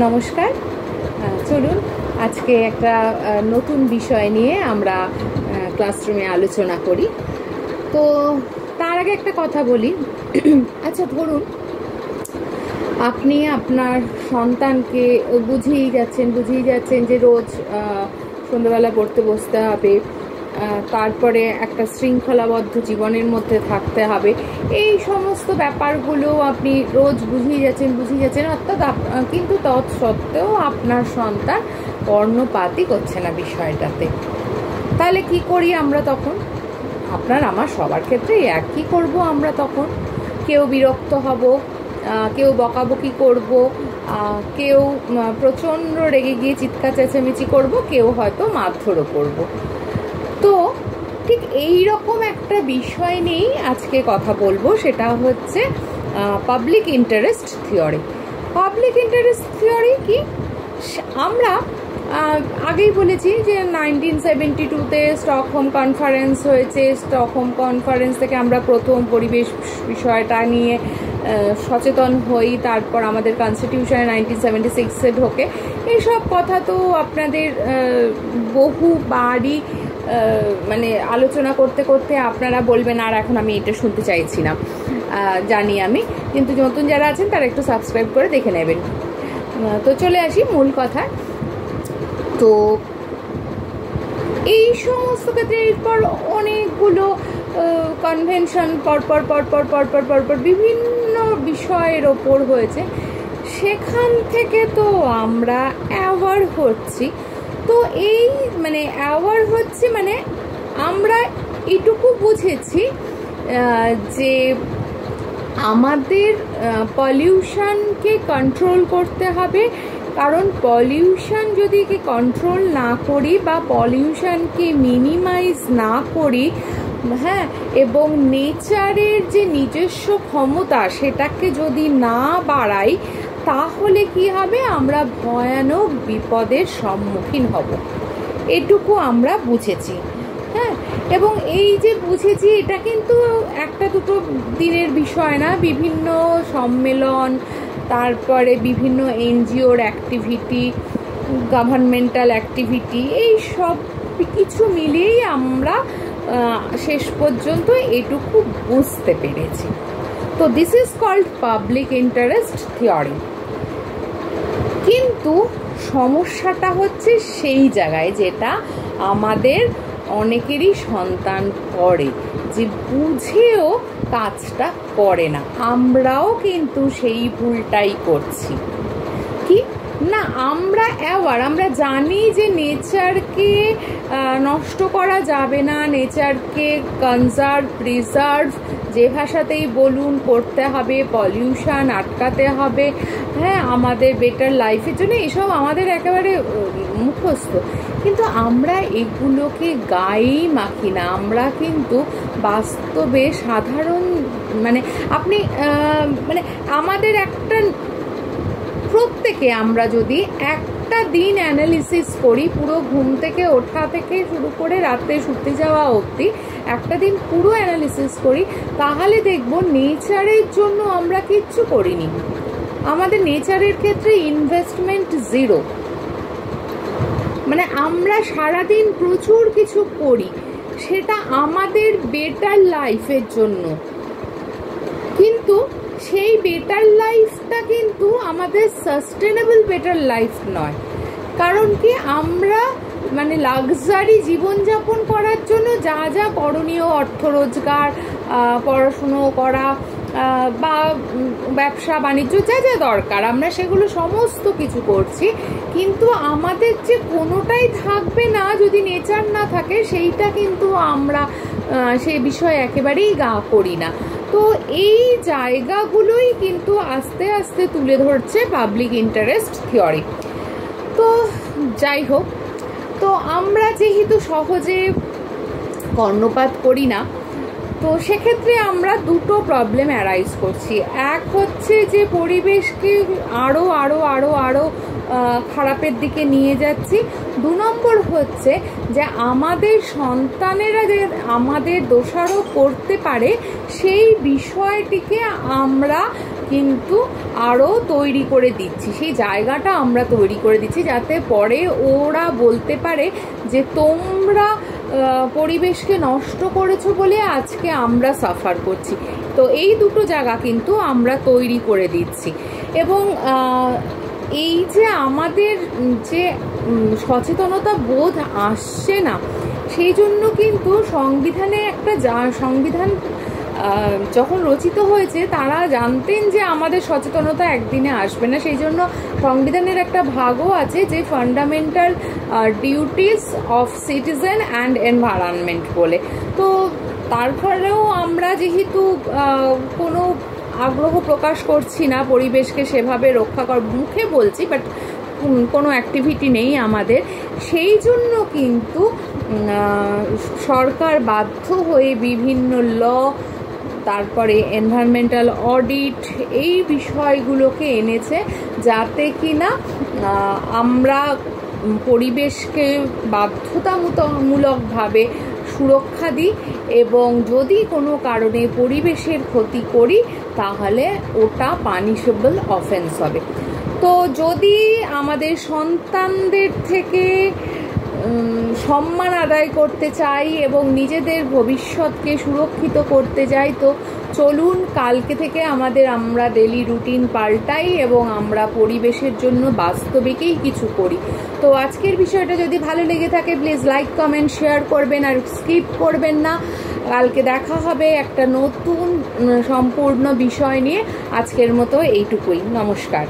নমস্কার। চলুন আজকে একটা নতুন বিষয় নিয়ে আমরা ক্লাসরুমে আলোচনা করি। তো তার আগে একটা কথা বলি। আচ্ছা, ধরুন আপনি আপনার সন্তানকে বুঝিয়ে যাচ্ছেন যে রোজ সন্ধ্যাবেলা পড়তে বসতে হবে, তারপরে একটা শৃঙ্খলাবদ্ধ জীবনের মধ্যে থাকতে হবে, এই সমস্ত ব্যাপারগুলো আপনি রোজ বুঝিয়ে যাচ্ছেন অর্থাৎ কিন্তু তৎসত্ত্বেও আপনার সন্তান কর্ণপাতই করছে না বিষয়টাতে। তাহলে কি করি আমরা তখন? আপনার আমার সবার ক্ষেত্রে একই করব আমরা তখন। কেউ বিরক্ত হব, কেউ বকাবকি করব, কেউ প্রচণ্ড রেগে গিয়ে চিৎকার চেঁচামেচি করব, কেউ হয়তো মারধরও করব। তো ঠিক এই রকম একটা বিষয় নিয়েই আজকে কথা বলবো, সেটা হচ্ছে public interest theory. Public interest theory কি? আমরা আগেই বলেছি যে 1972-তে স্টকহোম কনফারেন্স হয়েছে। স্টকহোম কনফারেন্স থেকে আমরা প্রথম পরিবেশ বিষয়টা নিয়ে সচেতন হই, তারপর আমাদের কনস্টিটিউশনে 1976-এ ঢোকে। এইসব কথা তো আপনাদের বহুবারই মানে আলোচনা করতে করতে আপনারা বলবেন আর এখন আমি এটা শুনতে চাইছি না, জানি আমি, কিন্তু নতুন যারা আছেন তারা একটু সাবস্ক্রাইব করে দেখে নেবেন। তো চলে আসি মূল কথা। তো এই সমস্ত ক্ষেত্রে এরপর অনেকগুলো কনভেনশন পরপর বিভিন্ন বিষয়ের ওপর হয়েছে। সেখান থেকে তো আমরা অ্যাওয়ার হচ্ছি। তো এই মানে অ্যাওয়ার হচ্ছে মানে আমরা এটুকু বুঝেছি যে আমাদের পলিউশনকে কন্ট্রোল করতে হবে, কারণ পলিউশন যদি কন্ট্রোল না করি বা পলিউশনকে মিনিমাইজ না করি, হ্যাঁ, এবং নেচারের যে নিজস্ব ক্ষমতা সেটাকে যদি না বাড়াই, তাহলে কি হবে? আমরা ভয়ানক বিপদের সম্মুখীন হব। এটুকু আমরা বুঝেছি, হ্যাঁ। এবং এই যে বুঝেছি, এটা কিন্তু একটা দুটো দিনের বিষয় না। বিভিন্ন সম্মেলন, তারপরে বিভিন্ন এনজিওর অ্যাক্টিভিটি, গভর্নমেন্টাল অ্যাক্টিভিটি, এই সব কিছু মিলিয়েই আমরা শেষ পর্যন্ত এটুকু বুঝতে পেরেছি। তো this is called public interest theory. কিন্তু সমস্যাটা হচ্ছে সেই জায়গায় যেটা আমাদের অনেকেরই সন্তান করে, যে বুঝেও কাজটা করে না। আমরাও কিন্তু সেই ভুলটাই করছি। কি না, আমরা অ্যাওয়ার, আমরা জানি যে নেচারকে নষ্ট করা যাবে না, নেচারকে কনজার্ভ, প্রিজার্ভ যে ভাষাতেই বলুন করতে হবে, পলিউশন আটকাতে হবে, হ্যাঁ, আমাদের বেটার লাইফের জন্য এসব আমাদের একেবারে মুখস্থ। কিন্তু আমরা এগুলোকে গায়েই মাখি না। আমরা কিন্তু বাস্তবে সাধারণ মানে আপনি মানে আমাদের একটা প্রত্যেকে আমরা যদি একটা দিন অ্যানালিসিস করি, পুরো ঘুম থেকে ওঠা থেকে শুরু করে রাতে শুতে যাওয়া অবধি একটা দিন পুরো অ্যানালিসিস করি, তাহলে দেখব নেচারের জন্য আমরা কিচ্ছু করিনি। আমাদের নেচারের ক্ষেত্রে ইনভেস্টমেন্ট জিরো। মানে আমরা সারাদিন প্রচুর কিছু করি, সেটা আমাদের বেটার লাইফের জন্য, কিন্তু সেই বেটার লাইফটা কিন্তু আমাদের সাস্টেনেবল বেটার লাইফ নয়। কারণ কি, আমরা মানে লাক্সারি জীবনযাপন করার জন্য যা যা করণীয়, অর্থ রোজগার, পড়াশুনো করা বা ব্যবসা বাণিজ্য যা যা দরকার, আমরা সেগুলো সমস্ত কিছু করছি, কিন্তু আমাদের যে কোনোটাই থাকবে না যদি নেচার না থাকে, সেইটা কিন্তু আমরা সে বিষয়ে একেবারেই গা করি না। তো এই জায়গাগুলোই কিন্তু আস্তে আস্তে তুলে ধরছে পাবলিক ইন্টারেস্ট থিওরি। তো যাই হোক, তো আমরা যেহেতু সহজে কর্ণপাত করি না, তো সেক্ষেত্রে আমরা দুটো প্রবলেম অ্যারাইজ করছি। এক হচ্ছে যে পরিবেশকে আরও আরও আরও আরও খারাপের দিকে নিয়ে যাচ্ছি। দু নম্বর হচ্ছে যে আমাদের সন্তানেরা যে আমাদের দোষারোপ করতে পারে, সেই বিষয়টিকে আমরা কিন্তু আরও তৈরি করে দিচ্ছি, সেই জায়গাটা আমরা তৈরি করে দিচ্ছি যাতে পরে ওরা বলতে পারে যে তোমরা পরিবেশকে নষ্ট করেছো বলে আজকে আমরা সাফার করছি। তো এই দুটো জায়গা কিন্তু আমরা তৈরি করে দিচ্ছি। এবং এই যে আমাদের যে সচেতনতা বোধ আসছে না, সেই জন্য কিন্তু সংবিধানে সংবিধান যখন রচিত হয়েছে তারা জানতেন যে আমাদের সচেতনতা একদিনে আসবে না, সেই জন্য সংবিধানের একটা ভাগও আছে যে fundamental duties of citizen and environment বলে। তো তারপরেও আমরা যেহেতু কোনো আগ্রহ প্রকাশ করছি না পরিবেশকে সেভাবে রক্ষা করার, মুখে বলছি বাট কোনো অ্যাক্টিভিটি নেই আমাদের, সেই জন্য কিন্তু সরকার বাধ্য হয়ে বিভিন্ন ল, তারপরে এনভায়রনমেন্টাল অডিট, এই বিষয়গুলোকে এনেছে যাতে কিনা আমরা পরিবেশকে বাধ্যতামূলকভাবে সুরক্ষা দিই এবং যদি কোনো কারণে পরিবেশের ক্ষতি করি তাহলে ওটা পানিশেবল অফেন্স হবে। তো যদি আমাদের সন্তানদের থেকে সম্মান আদায় করতে চাই এবং নিজেদের ভবিষ্যৎকে সুরক্ষিত করতে চাই, তো চলুন কালকে থেকে আমরা ডেলি রুটিন পাল্টাই এবং আমরা পরিবেশের জন্য বাস্তবিকই কিছু করি। তো আজকের বিষয়টা যদি ভালো লেগে থাকে প্লিজ লাইক, কমেন্ট, শেয়ার করবেন আর স্কিপ করবেন না। কালকে দেখা হবে একটা নতুন সম্পূর্ণ বিষয় নিয়ে। আজকের মতো এইটুকুই, নমস্কার।